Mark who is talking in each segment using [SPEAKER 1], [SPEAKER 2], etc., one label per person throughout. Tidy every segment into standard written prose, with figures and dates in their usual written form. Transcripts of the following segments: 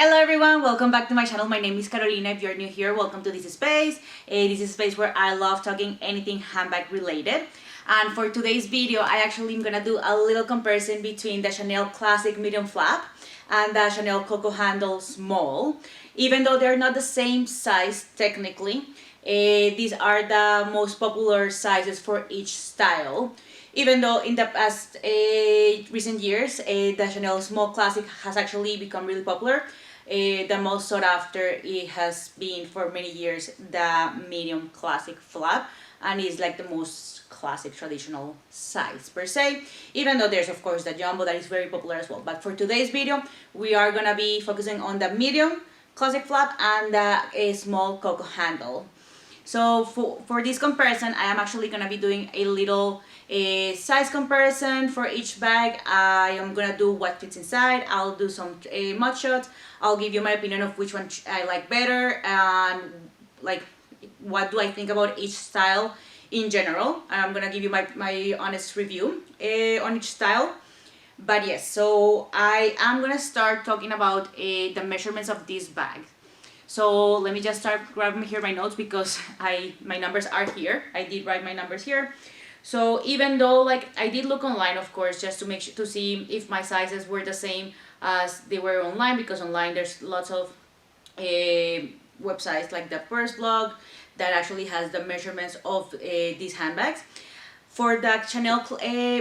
[SPEAKER 1] Hello everyone, welcome back to my channel. My name is Carolina. If you're new here, welcome to this space. This is a space where I love talking anything handbag related. And for today's video, I actually am gonna do a little comparison between the Chanel Classic Medium Flap and the Chanel Coco Handle Small. Even though they're not the same size technically, these are the most popular sizes for each style. Even though in the past recent years, the Chanel Small Classic has actually become really popular, the most sought after it has been for many years the medium classic flap, and is like the most classic traditional size per se, even though there's of course the jumbo that is very popular as well. But for today's video we are gonna be focusing on the medium classic flap and the small Coco handle. So for this comparison, I am actually going to be doing a little size comparison for each bag. I am going to do what fits inside. I'll do some mud shots. I'll give you my opinion of which one I like better and like what do I think about each style in general. And I'm going to give you my honest review on each style. But yes, so I am going to start talking about the measurements of this bag. So let me just start grabbing here my notes because my numbers are here. I did write my numbers here. So even though like I did look online, of course, just to make sure to see if my sizes were the same as they were online, because online there's lots of websites like the First Blog that actually has the measurements of these handbags. For the Chanel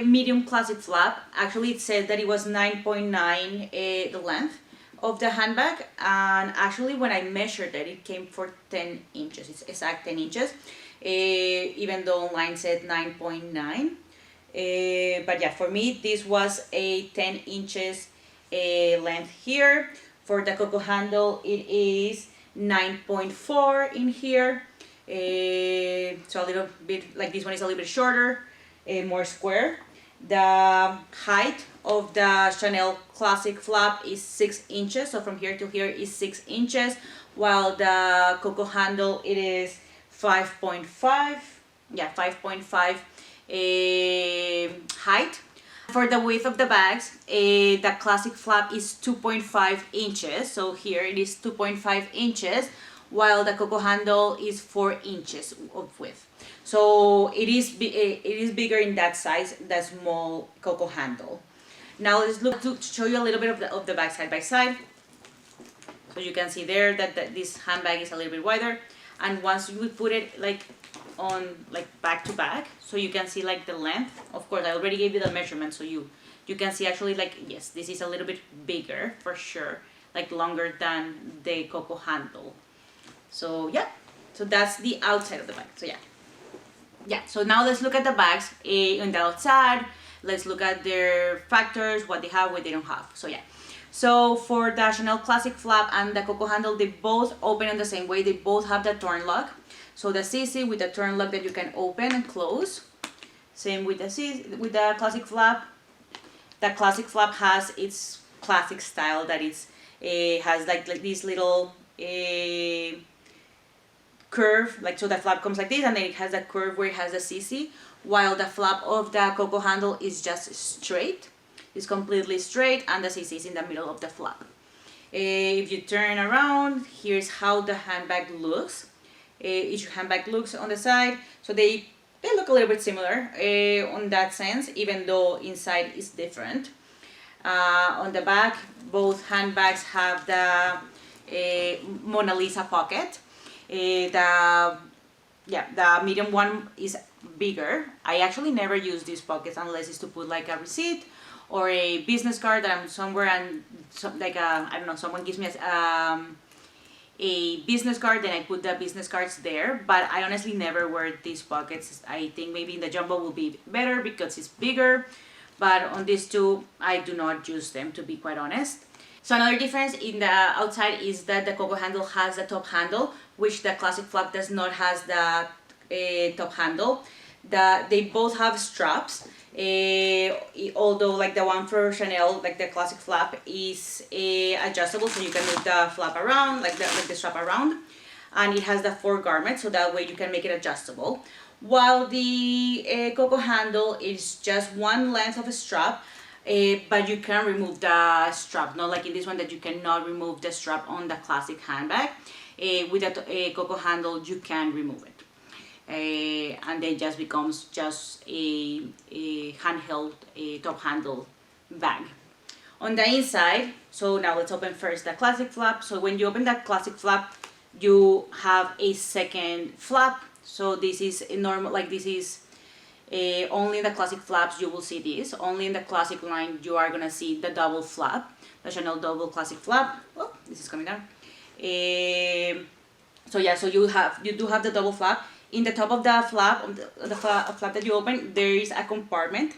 [SPEAKER 1] medium classic flap, actually it says that it was 9.9 the length of the handbag, and actually when I measured it came for 10 inches. It's exact 10 inches, even though online said 9.9. But yeah, for me this was a 10 inches length here. For the Coco handle it is 9.4 in here, so a little bit like this one is a little bit shorter, more square. The height of the Chanel Classic flap is 6 inches, so from here to here is 6 inches, while the Coco handle it is 5.5, yeah, 5.5 height. For the width of the bags, the Classic flap is 2.5 inches, so here it is 2.5 inches, while the Coco handle is 4 inches of width. So it is bigger in that size, the small Coco handle. Now let's look to show you a little bit of the bag side by side. So you can see there that this handbag is a little bit wider, and once you put it like on like back to back, so you can see like the length. Of course I already gave you the measurement, so you can see actually like yes, this is a little bit bigger for sure, like longer than the Coco handle. So yeah, so that's the outside of the bag. So yeah, so now let's look at the bags on the outside. Let's look at their factors, what they have, what they don't have. So yeah, so for the Chanel Classic flap and the Coco handle, they both open in the same way. They both have the turn lock. So the CC with the turn lock that you can open and close. Same with the Classic flap. The Classic flap has its classic style that has like this little curve, like so the flap comes like this, and then it has a curve where it has the CC, while the flap of the Coco handle is just straight. It's completely straight, and the CC is in the middle of the flap. If you turn around, here's how the handbag looks. Each handbag looks on the side, so they look a little bit similar on that sense, even though inside is different. On the back, both handbags have the Mona Lisa pocket. The medium one is bigger. I actually never use these pockets unless it's to put like a receipt or a business card that I'm somewhere and I don't know, someone gives me a business card, then I put the business cards there. But I honestly never wear these pockets. I think maybe in the jumbo will be better because it's bigger, but on these two I do not use them, to be quite honest. So another difference in the outside is that the Coco handle has the top handle, which the Classic flap does not has the top handle. They both have straps, although like the one for Chanel, like the Classic flap is adjustable, so you can move the flap around, like the strap around, and it has the 4 garments, so that way you can make it adjustable. While the Coco handle is just one length of a strap, but you can remove the strap, not like in this one that you cannot remove the strap on the classic handbag. With a Coco handle, you can remove it. And then just becomes just a handheld top handle bag. On the inside, so now let's open first the classic flap. So when you open that classic flap, you have a second flap. So this is a normal, like this is only in the classic flaps you will see this. Only in the classic line you are gonna see the double flap, the Chanel double classic flap. Oh, this is coming down. So yeah, so you do have the double flap. In the top of the flap, flap that you open, there is a compartment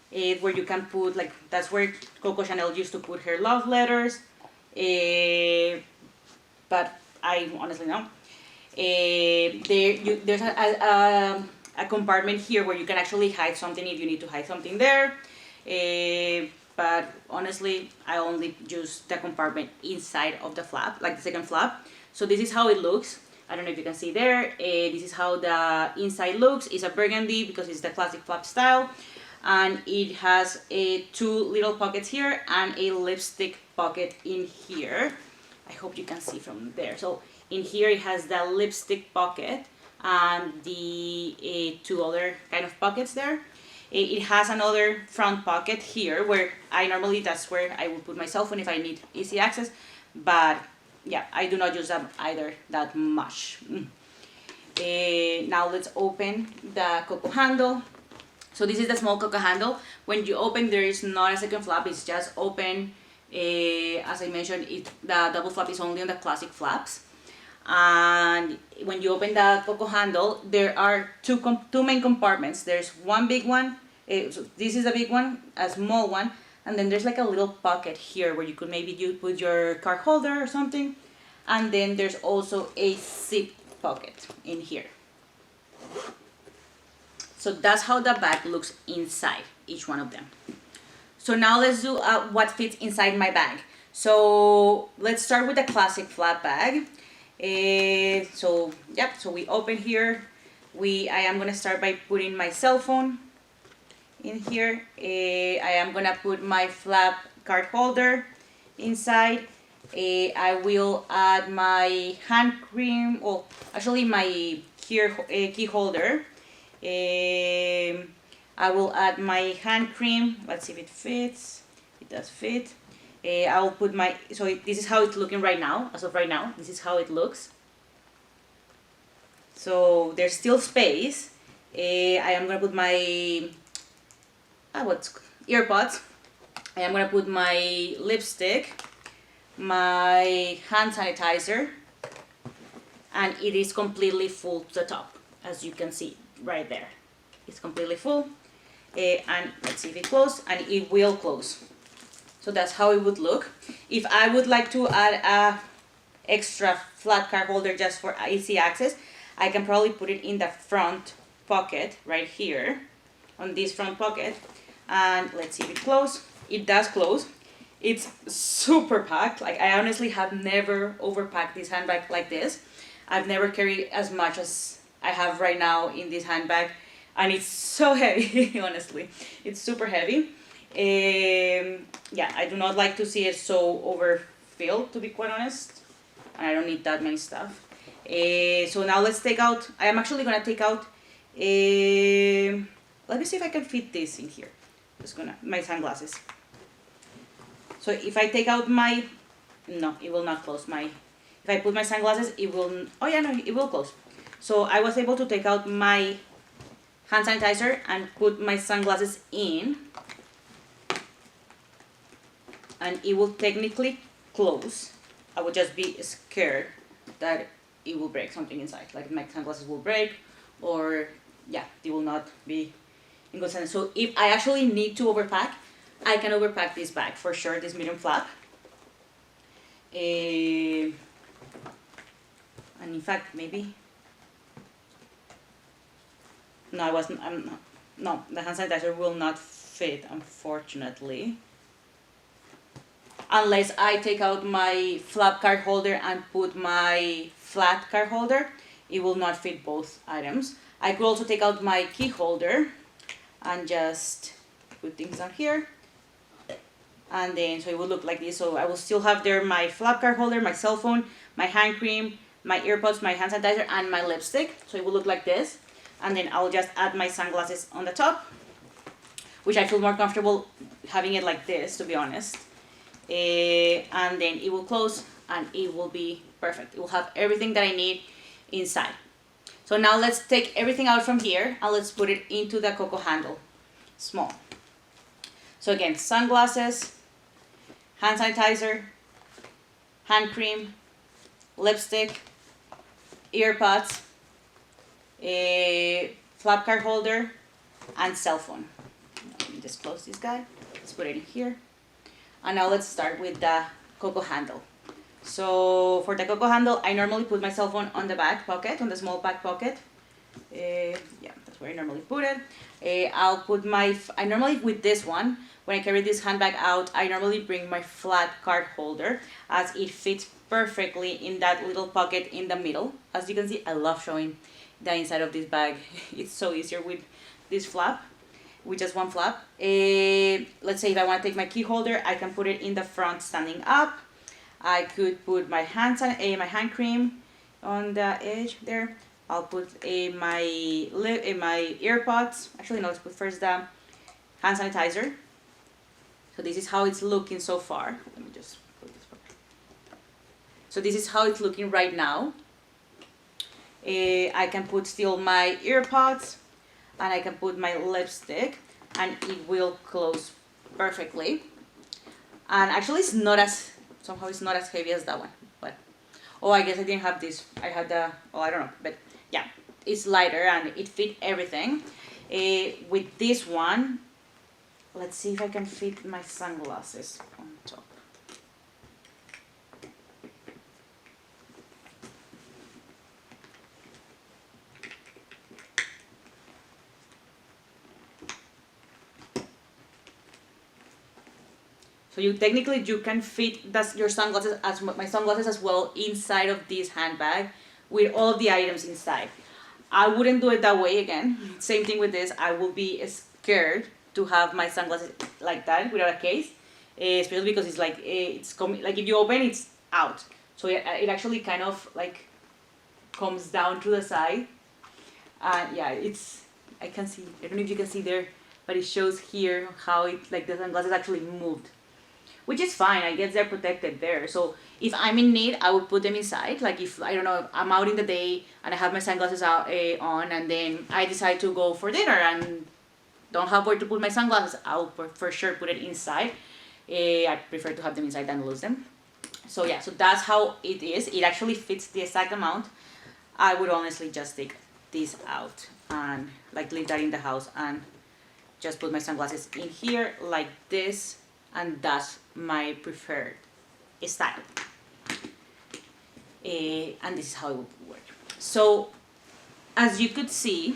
[SPEAKER 1] where you can put, like, that's where Coco Chanel used to put her love letters. But I honestly know. There's a compartment here where you can actually hide something if you need to hide something there. But honestly, I only use the compartment inside of the flap, like the second flap. So this is how it looks. I don't know if you can see there. This is how the inside looks. It's a burgundy because it's the classic flap style. And it has two little pockets here and a lipstick pocket in here. I hope you can see from there. So in here it has the lipstick pocket and the two other kind of pockets there. It has another front pocket here where that's where I will put my cell phone if I need easy access. But yeah, I do not use them either that much. Now let's open the Coco handle. So this is the small Coco handle. When you open, there is not a second flap, it's just open. As I mentioned, the double flap is only on the classic flaps. And when you open the Coco handle, there are two main compartments. There's one big one, so this is a big one, a small one, and then there's like a little pocket here where you could maybe put your card holder or something. And then there's also a zip pocket in here. So that's how the bag looks inside, each one of them. So now let's do what fits inside my bag. So let's start with the classic flap bag. So we open here. I am gonna start by putting my cell phone in here. I am gonna put my flap card holder inside. I will add my hand cream, well, actually my key holder. I will add my hand cream. Let's see if it fits. It does fit. I will put this is how it's looking right now. As of right now, this is how it looks. So there's still space. I am gonna put my earpods. I am gonna put my lipstick, my hand sanitizer, and it is completely full to the top, as you can see right there. It's completely full. And let's see if it closes, and it will close. So that's how it would look. If I would like to add a extra flat card holder just for easy access, I can probably put it in the front pocket right here, on this front pocket. And let's see if it closes. It does close. It's super packed. Like, I honestly have never overpacked this handbag like this. I've never carried as much as I have right now in this handbag. And it's so heavy, honestly. It's super heavy. Yeah, I do not like to see it so overfilled, to be quite honest. And I don't need that many stuff. So now let's take out, I am actually gonna take out, let me see if I can fit this in here. My sunglasses. So if I take out no, it will not close. If I put my sunglasses, it will, oh yeah, no, it will close. So I was able to take out my hand sanitizer and put my sunglasses in, and it will technically close. I would just be scared that it will break something inside, like my sunglasses will break, or yeah, they will not be in good standing. So if I actually need to overpack, I can overpack this bag for sure, this medium flap. And in fact, maybe, no, no, the hand sanitizer will not fit, unfortunately. Unless I take out my flap card holder and put my flat card holder, it will not fit both items. I could also take out my key holder and just put things on here. and then so it will look like this. So I will still have there my flap card holder, my cell phone, my hand cream, my earpods, my hand sanitizer, and my lipstick. So it will look like this, and then I'll just add my sunglasses on the top, which I feel more comfortable having it like this, to be honest. And then it will close and it will be perfect. It will have everything that I need inside. So now let's take everything out from here and let's put it into the Coco Handle Small. So again, sunglasses, hand sanitizer, hand cream, lipstick, earpods, a flap card holder, and cell phone. Let me just close this guy. Let's put it in here. And now let's start with the Coco Handle. So for the Coco Handle, I normally put my cell phone on the back pocket, on the small back pocket. Yeah, that's where I normally put it. I'll put I normally with this one, when I carry this handbag out, I normally bring my flat card holder as it fits perfectly in that little pocket in the middle. As you can see, I love showing the inside of this bag. It's so easier with this flap, with just one flap. Let's say if I want to take my key holder, I can put it in the front standing up. I could put my hand cream on the edge there. I'll put my earpods. Actually, no, let's put first the hand sanitizer. So this is how it's looking so far. Let me just put this back. So this is how it's looking right now. I can put still my earpods, and I can put my lipstick, and it will close perfectly. And actually somehow it's not as heavy as that one, but oh, I guess I didn't have this. I had I don't know, but yeah, it's lighter and it fit everything. With this one, let's see if I can fit my sunglasses on top. So you can fit your sunglasses, as my sunglasses as well, inside of this handbag with all of the items inside. I wouldn't do it that way again. Same thing with this. I will be scared to have my sunglasses like that without a case, especially because it's like like if you open, it's out. So it actually kind of like comes down to the side. Yeah, I can see. I don't know if you can see there, but it shows here how it like the sunglasses actually moved. Which is fine, I guess they're protected there. So if I'm in need, I would put them inside. Like if, I don't know, I'm out in the day and I have my sunglasses out on, and then I decide to go for dinner and don't have where to put my sunglasses, I'll for sure put it inside. I prefer to have them inside than lose them. So yeah, so that's how it is. It actually fits the exact amount. I would honestly just take this out and like leave that in the house and just put my sunglasses in here like this. And that's my preferred style. And this is how it would work. So as you could see,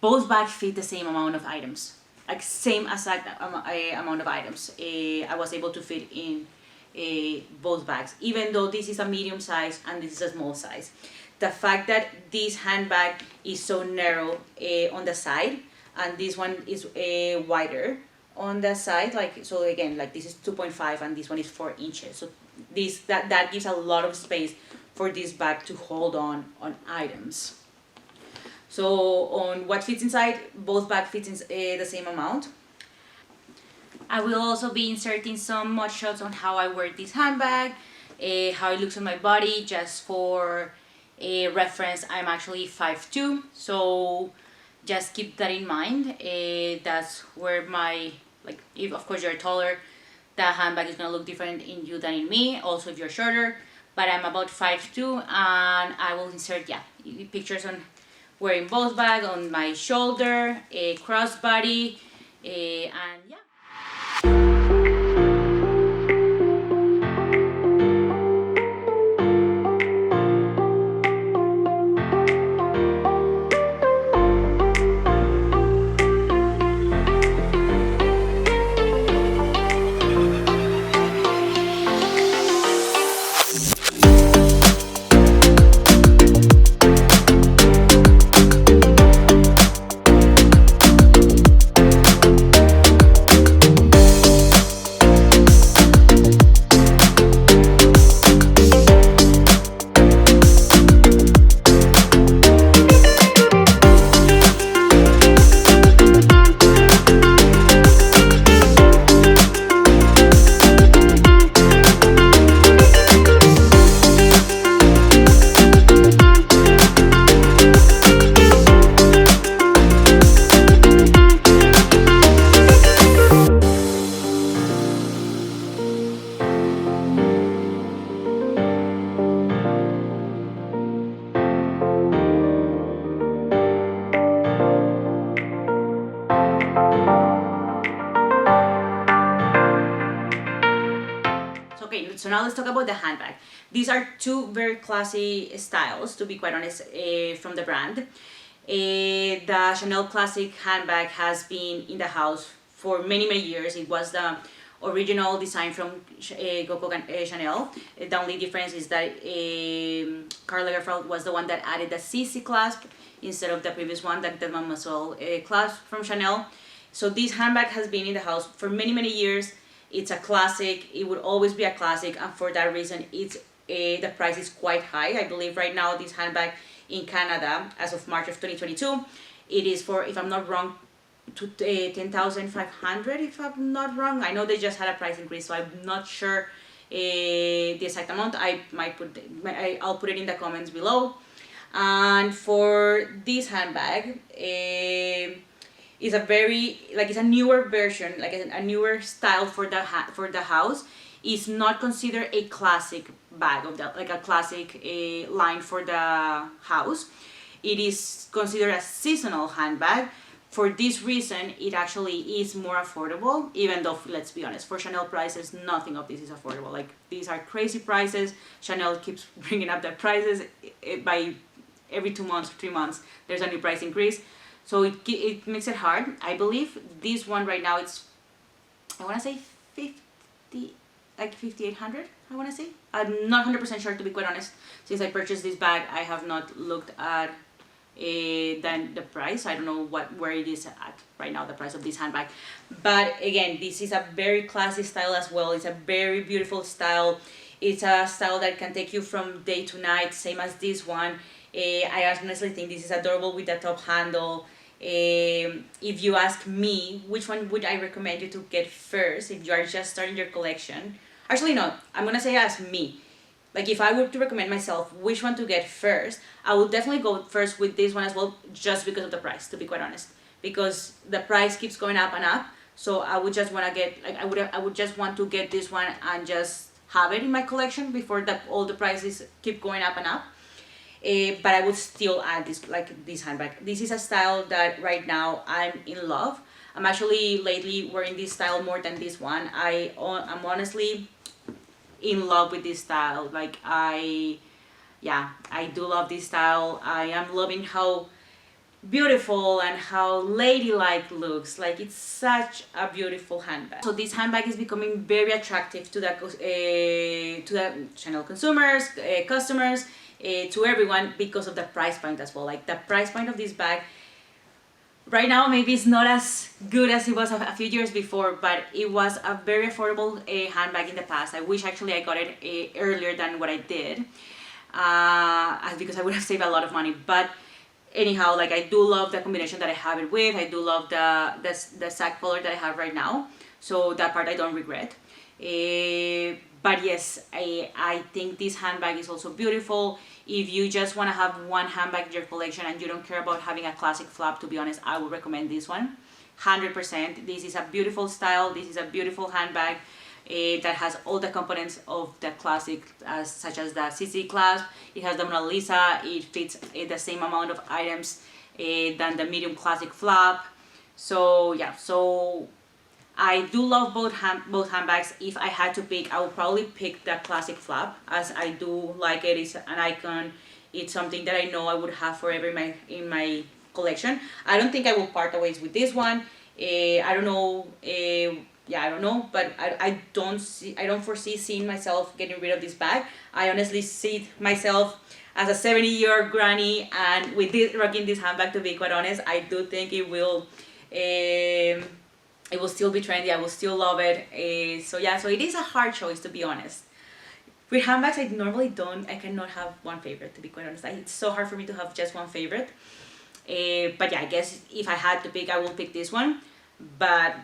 [SPEAKER 1] both bags fit the same amount of items, like same exact amount of items. I was able to fit in both bags, even though this is a medium size and this is a small size. The fact that this handbag is so narrow on the side, and this one is wider on the side, like, so again, like this is 2.5 and this one is 4 inches. So that gives a lot of space for this bag to hold on items. So on what fits inside, both bags fit in the same amount. I will also be inserting some mod shots on how I wear this handbag, how it looks on my body, just for a reference. I'm actually 5'2", so just keep that in mind. That's where if of course you're taller, the handbag is gonna look different in you than in me. Also if you're shorter, but I'm about 5'2", and I will insert pictures on wearing both bags on my shoulder, a crossbody, and yeah. So now let's talk about the handbag. These are two very classy styles, to be quite honest, from the brand. The Chanel Classic handbag has been in the house for many years. It was the original design from Coco Chanel. The only difference is that Karl Lagerfeld was the one that added the CC clasp instead of the previous one, the Mademoiselle clasp from Chanel. So this handbag has been in the house for many years. It's a classic. It would always be a classic, and for that reason, it's the price is quite high. I believe right now this handbag in Canada, as of March of 2022, it is for, if I'm not wrong, to 10,500. If I'm not wrong, I know they just had a price increase, so I'm not sure the exact amount. I'll put it in the comments below. And for this handbag, it's a very, like, it's a newer version, like a newer style for the house. It's not considered a classic bag of the, like a classic line for the house. It is considered a seasonal handbag. For this reason, it actually is more affordable, even though, let's be honest, for Chanel prices, nothing of this is affordable. Like, these are crazy prices. Chanel keeps bringing up their prices by every 2 months, 3 months, there's a new price increase. So it makes it hard. I believe this one right now, it's, I want to say 50, like 5,800, I want to say. I'm not 100% sure, to be quite honest. Since I purchased this bag, I have not looked at the price. I don't know where it is at right now, the price of this handbag. But again, this is a very classy style as well. It's a very beautiful style. It's a style that can take you from day to night, same as this one. I honestly think this is adorable with the top handle. If you ask me, which one would I recommend you to get first if you are just starting your collection? Actually, no, I'm gonna say as me. Like, if I were to recommend myself which one to get first, I would definitely go first with this one as well, just because of the price, to be quite honest. Because the price keeps going up and up, so I would just want to get, like, I would just want to get this one and just have it in my collection before all the prices keep going up and up. But I would still add this handbag. This is a style that right now I'm in love. I'm actually lately wearing this style more than this one. I'm honestly in love with this style. Like, I do love this style. I am loving how beautiful and how ladylike looks. Like, it's such a beautiful handbag. So this handbag is becoming very attractive to the Chanel consumers, customers, to everyone, because of the price point as well. Like, the price point of this bag right now maybe it's not as good as it was a few years before, but it was a very affordable handbag in the past. I wish actually I got it earlier than what I did, because I would have saved a lot of money. But anyhow, like, I do love the combination that I have it with. I do love the sack color that I have right now, so that part I don't regret. But yes, I think this handbag is also beautiful. If you just want to have one handbag in your collection and you don't care about having a classic flap, to be honest, I would recommend this one 100%. This is a beautiful style. This is a beautiful handbag that has all the components of the classic, such as the CC clasp. It has the Mona Lisa. It fits the same amount of items than the medium classic flap. So yeah, so I do love both handbags. If I had to pick, I would probably pick the classic flap, as I do like it. It's an icon. It's something that I know I would have forever in my collection. I don't think I will part ways with this one. I don't know. I don't know, but I don't foresee seeing myself getting rid of this bag. I honestly see myself as a 70-year granny, and with rocking this handbag, to be quite honest. I do think it will still be trendy. I will still love it. So yeah, so it is a hard choice, to be honest. With handbags, I cannot have one favorite, to be quite honest. It's so hard for me to have just one favorite. But yeah, I guess if I had to pick, I will pick this one. But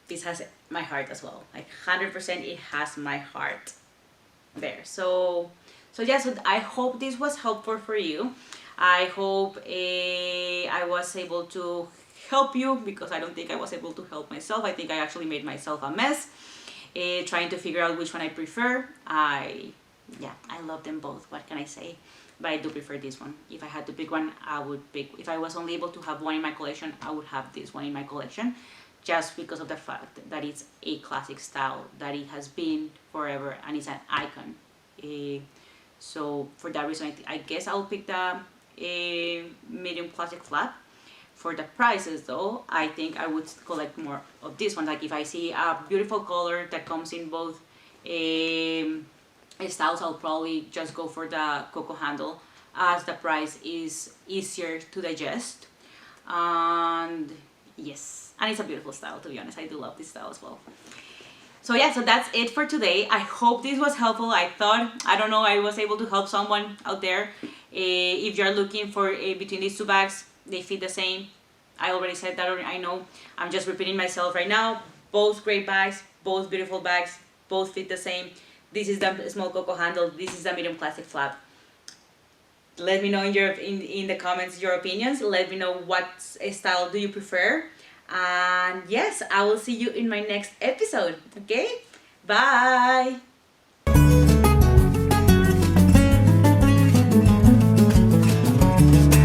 [SPEAKER 1] this has my heart as well. Like, 100% it has my heart there. So yeah, so I hope this was helpful for you. I hope I was able to help you, because I don't think I was able to help myself. I think I actually made myself a mess trying to figure out which one I prefer. I love them both. What can I say? But I do prefer this one. If I had to pick one, I would pick, if I was only able to have one in my collection, I would have this one in my collection, just because of the fact that it's a classic style, that it has been forever and it's an icon. So for that reason, I guess I'll pick the medium classic flap. For the prices though, I think I would collect more of this one. Like if I see a beautiful color that comes in both styles, I'll probably just go for the Coco Handle, as the price is easier to digest. And yes, and it's a beautiful style, to be honest. I do love this style as well. So yeah, so that's it for today. I hope this was helpful. I don't know, I was able to help someone out there. If you're looking for between these two bags, they fit the same. I already said that, I know. I'm just repeating myself right now. Both great bags, both beautiful bags, both fit the same. This is the small Coco Handle. This is the medium classic flap. Let me know in the comments your opinions. Let me know what style do you prefer. And yes, I will see you in my next episode. Okay? Bye!